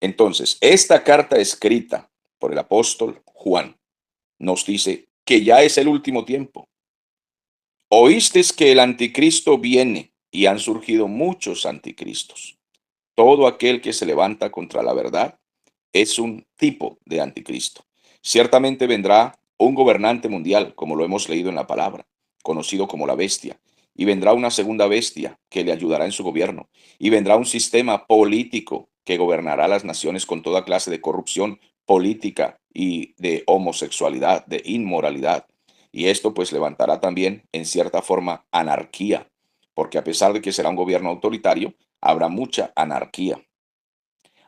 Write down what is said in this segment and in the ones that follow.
Entonces, esta carta escrita por el apóstol Juan nos dice que ya es el último tiempo. Oísteis que el anticristo viene y han surgido muchos anticristos. Todo aquel que se levanta contra la verdad es un tipo de anticristo. Ciertamente vendrá un gobernante mundial, como lo hemos leído en la palabra, conocido como la bestia, y vendrá una segunda bestia que le ayudará en su gobierno, y vendrá un sistema político que gobernará las naciones con toda clase de corrupción política y de homosexualidad, de inmoralidad. Y esto pues levantará también en cierta forma anarquía, porque a pesar de que será un gobierno autoritario, habrá mucha anarquía.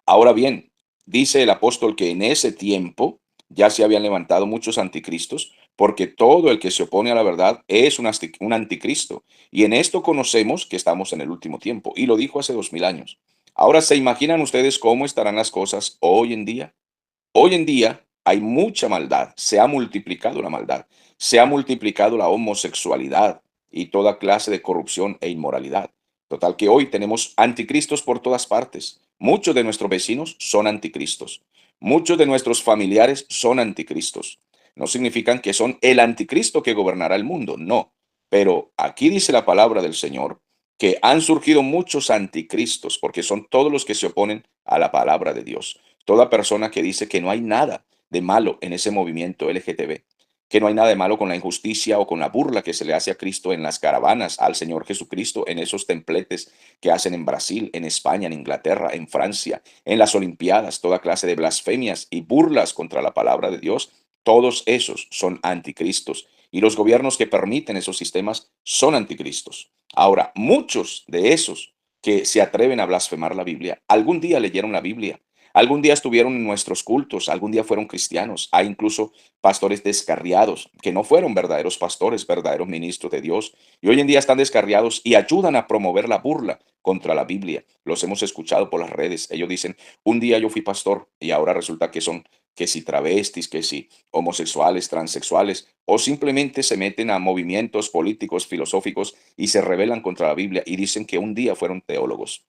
Ahora bien, dice el apóstol que en ese tiempo ya se habían levantado muchos anticristos, porque todo el que se opone a la verdad es un anticristo. Y en esto conocemos que estamos en el último tiempo. Y lo dijo hace 2000 años. Ahora, ¿se imaginan ustedes cómo estarán las cosas hoy en día? Hoy en día hay mucha maldad, se ha multiplicado la maldad, se ha multiplicado la homosexualidad y toda clase de corrupción e inmoralidad. Total que hoy tenemos anticristos por todas partes. Muchos de nuestros vecinos son anticristos. Muchos de nuestros familiares son anticristos. No significan que son el anticristo que gobernará el mundo, no. Pero aquí dice la palabra del Señor que han surgido muchos anticristos porque son todos los que se oponen a la palabra de Dios. Toda persona que dice que no hay nada de malo en ese movimiento LGTB, que no hay nada de malo con la injusticia o con la burla que se le hace a Cristo en las caravanas, al Señor Jesucristo, en esos templetes que hacen en Brasil, en España, en Inglaterra, en Francia, en las Olimpiadas, toda clase de blasfemias y burlas contra la palabra de Dios, todos esos son anticristos. Y los gobiernos que permiten esos sistemas son anticristos. Ahora, muchos de esos que se atreven a blasfemar la Biblia, algún día leyeron la Biblia. Algún día estuvieron en nuestros cultos, algún día fueron cristianos. Hay incluso pastores descarriados que no fueron verdaderos pastores, verdaderos ministros de Dios. Y hoy en día están descarriados y ayudan a promover la burla contra la Biblia. Los hemos escuchado por las redes. Ellos dicen, un día yo fui pastor y ahora resulta que son que si travestis, que si homosexuales, transexuales, o simplemente se meten a movimientos políticos, filosóficos y se rebelan contra la Biblia y dicen que un día fueron teólogos,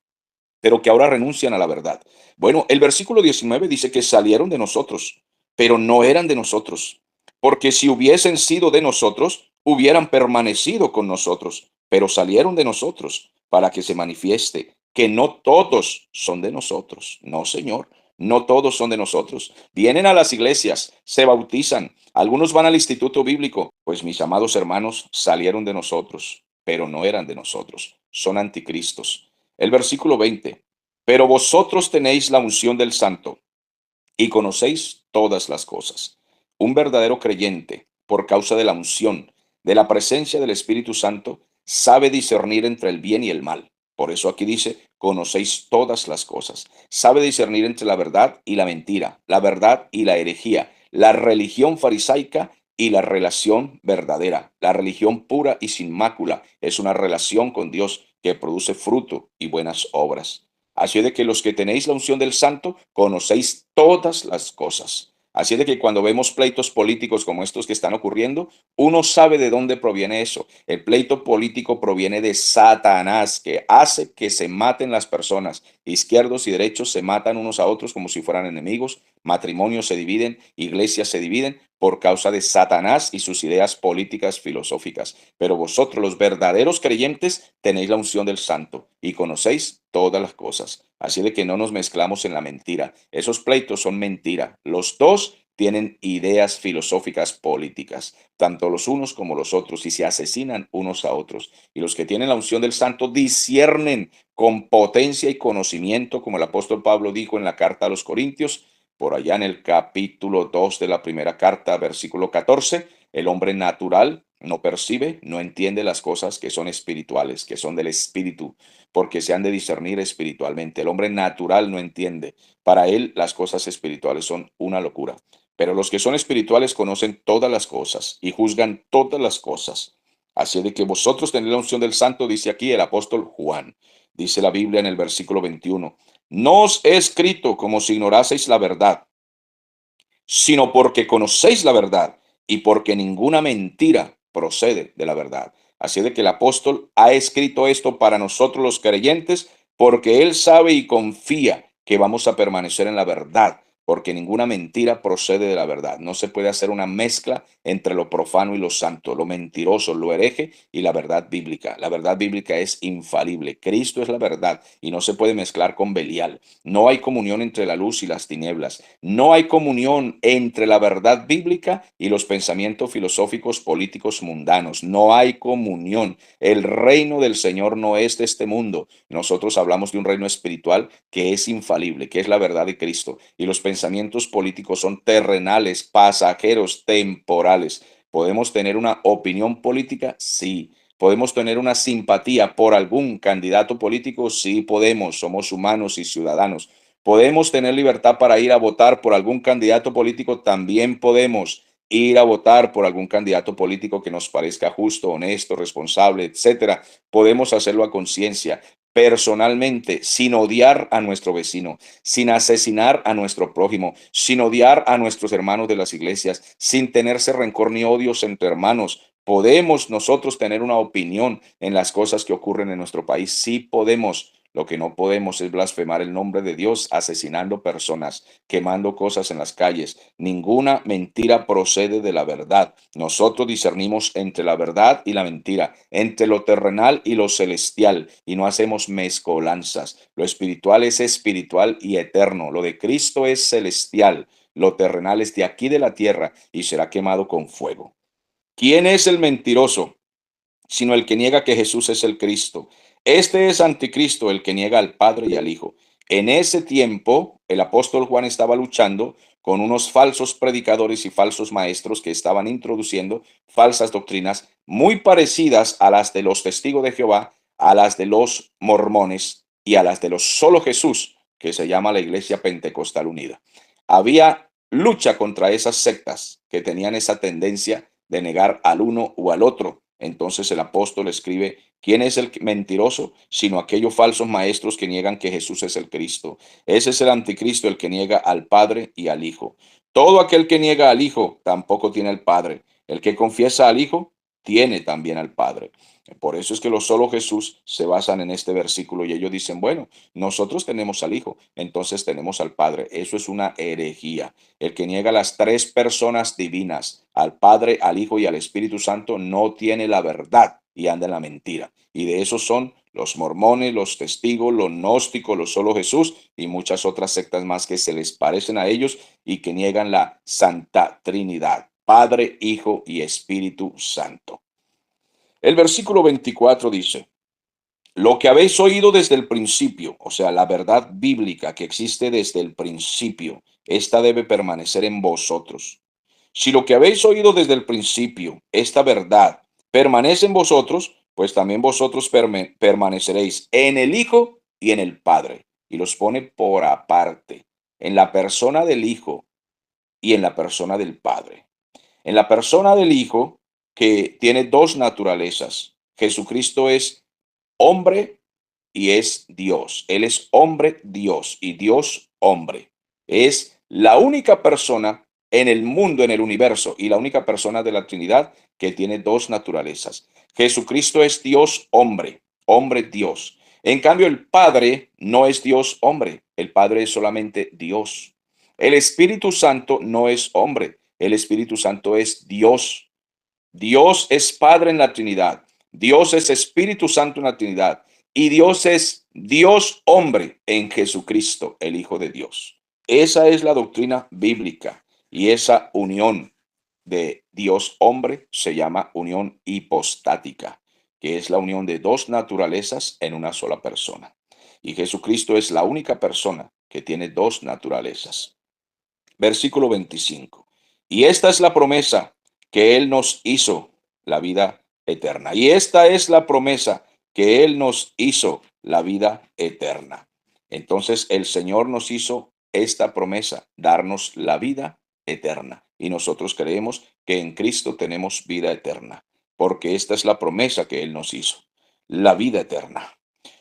pero que ahora renuncian a la verdad. Bueno, el versículo 19 dice que salieron de nosotros, pero no eran de nosotros, porque si hubiesen sido de nosotros, hubieran permanecido con nosotros, pero salieron de nosotros para que se manifieste que no todos son de nosotros. No, Señor, no todos son de nosotros. Vienen a las iglesias, se bautizan, algunos van al instituto bíblico, pues mis amados hermanos salieron de nosotros, pero no eran de nosotros, son anticristos. El versículo 20. Pero vosotros tenéis la unción del Santo y conocéis todas las cosas. Un verdadero creyente, por causa de la unción, de la presencia del Espíritu Santo, sabe discernir entre el bien y el mal. Por eso aquí dice, conocéis todas las cosas. Sabe discernir entre la verdad y la mentira, la verdad y la herejía, la religión farisaica y la relación verdadera. La religión pura y sin mácula es una relación con Dios que produce fruto y buenas obras. Así de que los que tenéis la unción del Santo, conocéis todas las cosas. Así de que cuando vemos pleitos políticos como estos que están ocurriendo, uno sabe de dónde proviene eso. El pleito político proviene de Satanás, que hace que se maten las personas. Izquierdos y derechos se matan unos a otros como si fueran enemigos. Matrimonios se dividen, iglesias se dividen por causa de Satanás y sus ideas políticas filosóficas. Pero vosotros, los verdaderos creyentes, tenéis la unción del Santo y conocéis todas las cosas. Así de que no nos mezclamos en la mentira. Esos pleitos son mentira. Los dos tienen ideas filosóficas políticas, tanto los unos como los otros, y se asesinan unos a otros. Y los que tienen la unción del Santo disciernen con potencia y conocimiento, como el apóstol Pablo dijo en la carta a los Corintios, por allá en el capítulo 2 de la primera carta, versículo 14, el hombre natural no percibe, no entiende las cosas que son espirituales, que son del espíritu, porque se han de discernir espiritualmente. El hombre natural no entiende. Para él las cosas espirituales son una locura. Pero los que son espirituales conocen todas las cosas y juzgan todas las cosas. Así de que vosotros tenéis la unción del Santo, dice aquí el apóstol Juan. Dice la Biblia en el versículo 21. No os he escrito como si ignoraseis la verdad, sino porque conocéis la verdad y porque ninguna mentira procede de la verdad. Así de que el apóstol ha escrito esto para nosotros los creyentes porque él sabe y confía que vamos a permanecer en la verdad, porque ninguna mentira procede de la verdad. No se puede hacer una mezcla entre lo profano y lo santo, lo mentiroso, lo hereje y la verdad bíblica. La verdad bíblica es infalible. Cristo es la verdad y no se puede mezclar con Belial. No hay comunión entre la luz y las tinieblas. No hay comunión entre la verdad bíblica y los pensamientos filosóficos políticos mundanos. No hay comunión. El reino del Señor no es de este mundo. Nosotros hablamos de un reino espiritual que es infalible, que es la verdad de Cristo. Y los pensamientos políticos son terrenales, pasajeros, temporales. ¿Podemos tener una opinión política? Sí. ¿Podemos tener una simpatía por algún candidato político? Sí, podemos. Somos humanos y ciudadanos. ¿Podemos tener libertad para ir a votar por algún candidato político? También podemos ir a votar por algún candidato político que nos parezca justo, honesto, responsable, etcétera. Podemos hacerlo a conciencia, personalmente, sin odiar a nuestro vecino, sin asesinar a nuestro prójimo, sin odiar a nuestros hermanos de las iglesias, sin tenerse rencor ni odios entre hermanos. ¿Podemos nosotros tener una opinión en las cosas que ocurren en nuestro país? Sí podemos. Lo que no podemos es blasfemar el nombre de Dios, asesinando personas, quemando cosas en las calles. Ninguna mentira procede de la verdad. Nosotros discernimos entre la verdad y la mentira, entre lo terrenal y lo celestial, y no hacemos mezcolanzas. Lo espiritual es espiritual y eterno. Lo de Cristo es celestial. Lo terrenal es de aquí de la tierra y será quemado con fuego. ¿Quién es el mentiroso? Sino el que niega que Jesús es el Cristo. Este es anticristo, el que niega al Padre y al Hijo. En ese tiempo, el apóstol Juan estaba luchando con unos falsos predicadores y falsos maestros que estaban introduciendo falsas doctrinas muy parecidas a las de los testigos de Jehová, a las de los mormones y a las de los solo Jesús, que se llama la Iglesia Pentecostal Unida. Había lucha contra esas sectas que tenían esa tendencia de negar al uno o al otro. Entonces el apóstol escribe, ¿quién es el mentiroso? Sino aquellos falsos maestros que niegan que Jesús es el Cristo. Ese es el anticristo, el que niega al Padre y al Hijo. Todo aquel que niega al Hijo tampoco tiene al Padre. El que confiesa al Hijo tiene también al Padre. Por eso es que los solo Jesús se basan en este versículo y ellos dicen, bueno, nosotros tenemos al Hijo, entonces tenemos al Padre. Eso es una herejía. El que niega las tres personas divinas, al Padre, al Hijo y al Espíritu Santo, no tiene la verdad y anda en la mentira. Y de esos son los mormones, los testigos, los gnósticos, los solo Jesús y muchas otras sectas más que se les parecen a ellos y que niegan la Santa Trinidad, Padre, Hijo y Espíritu Santo. El versículo 24 dice, lo que habéis oído desde el principio, o sea, la verdad bíblica que existe desde el principio, esta debe permanecer en vosotros. Si lo que habéis oído desde el principio, esta verdad, permanece en vosotros, pues también vosotros permaneceréis en el Hijo y en el Padre. Y los pone por aparte, en la persona del Hijo y en la persona del Padre. En la persona del Hijo, que tiene dos naturalezas. Jesucristo es hombre y es Dios. Él es hombre Dios y Dios hombre. Es la única persona en el mundo, en el universo, y la única persona de la Trinidad que tiene dos naturalezas. Jesucristo es Dios hombre, hombre Dios. En cambio, el Padre no es Dios hombre, el Padre es solamente Dios. El Espíritu Santo no es hombre, el Espíritu Santo es Dios. Dios es Padre en la Trinidad. Dios es Espíritu Santo en la Trinidad. Y Dios es Dios hombre en Jesucristo, el Hijo de Dios. Esa es la doctrina bíblica. Y esa unión de Dios hombre se llama unión hipostática, que es la unión de dos naturalezas en una sola persona. Y Jesucristo es la única persona que tiene dos naturalezas. Versículo 25. Y esta es la promesa que Él nos hizo, la vida eterna. Y esta es la promesa que Él nos hizo, la vida eterna. Entonces el Señor nos hizo esta promesa, darnos la vida eterna. Y nosotros creemos que en Cristo tenemos vida eterna, porque esta es la promesa que Él nos hizo, la vida eterna.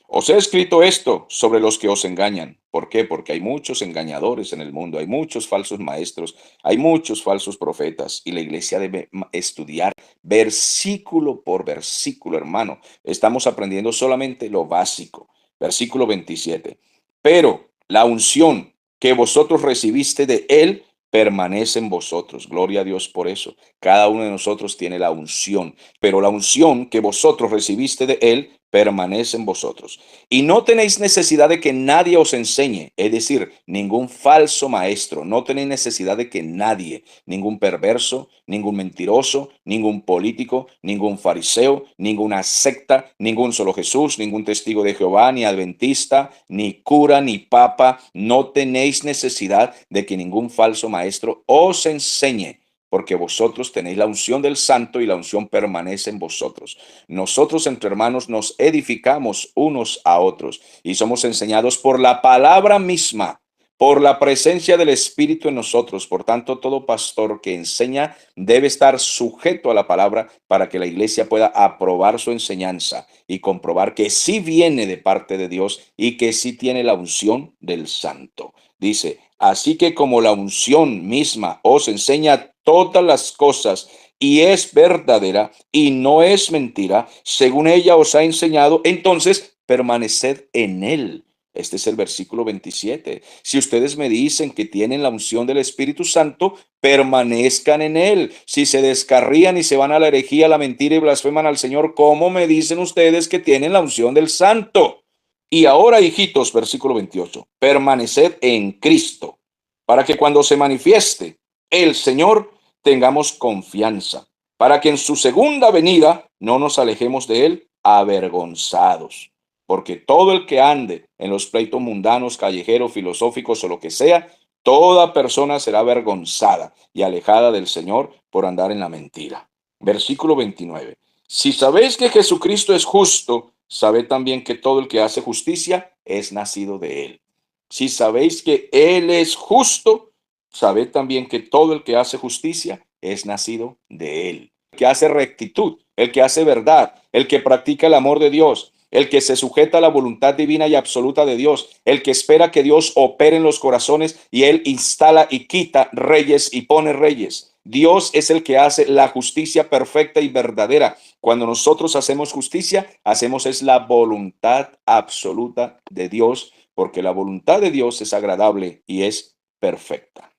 Os he escrito esto sobre los que os engañan. ¿Por qué? Porque hay muchos engañadores en el mundo, hay muchos falsos maestros, hay muchos falsos profetas y la iglesia debe estudiar versículo por versículo, hermano. Estamos aprendiendo solamente lo básico. Versículo 27. Pero La unción que vosotros recibiste de Él permanece en vosotros. Gloria a Dios por eso. Cada uno de nosotros tiene la unción, pero la unción que vosotros recibiste de Él permanece en vosotros. Y no tenéis necesidad de que nadie os enseñe, es decir, ningún falso maestro. No tenéis necesidad de que nadie, ningún perverso, ningún mentiroso, ningún político, ningún fariseo, ninguna secta, ningún solo Jesús, ningún testigo de Jehová, ni adventista, ni cura, ni papa. No tenéis necesidad de que ningún falso maestro os enseñe, porque vosotros tenéis la unción del Santo y la unción permanece en vosotros. Nosotros entre hermanos nos edificamos unos a otros y somos enseñados por la palabra misma, por la presencia del Espíritu en nosotros. Por tanto, todo pastor que enseña debe estar sujeto a la palabra para que la iglesia pueda aprobar su enseñanza y comprobar que sí viene de parte de Dios y que sí tiene la unción del Santo. Dice, así que como la unción misma os enseña todas las cosas y es verdadera y no es mentira, según ella os ha enseñado, entonces permaneced en él. Este es el versículo 27. Si ustedes me dicen que tienen la unción del Espíritu Santo, permanezcan en él. Si se descarrían y se van a la herejía, la mentira y blasfeman al Señor, ¿cómo me dicen ustedes que tienen la unción del Santo? Y ahora, hijitos, versículo 28, permaneced en Cristo, para que cuando se manifieste el Señor, tengamos confianza, para que en su segunda venida no nos alejemos de él avergonzados. Porque todo el que ande en los pleitos mundanos, callejeros, filosóficos o lo que sea, toda persona será avergonzada y alejada del Señor por andar en la mentira. Versículo 29. Si sabéis que Jesucristo es justo, sabed también que todo el que hace justicia es nacido de él. Si sabéis que Él es justo, sabed también que todo el que hace justicia es nacido de Él. El que hace rectitud, el que hace verdad, el que practica el amor de Dios, el que se sujeta a la voluntad divina y absoluta de Dios, el que espera que Dios opere en los corazones y Él instala y quita reyes y pone reyes. Dios es el que hace la justicia perfecta y verdadera. Cuando nosotros hacemos justicia, hacemos es la voluntad absoluta de Dios, porque la voluntad de Dios es agradable y es perfecta.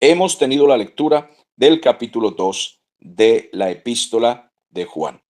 Hemos tenido la lectura del capítulo 2 de la epístola de Juan.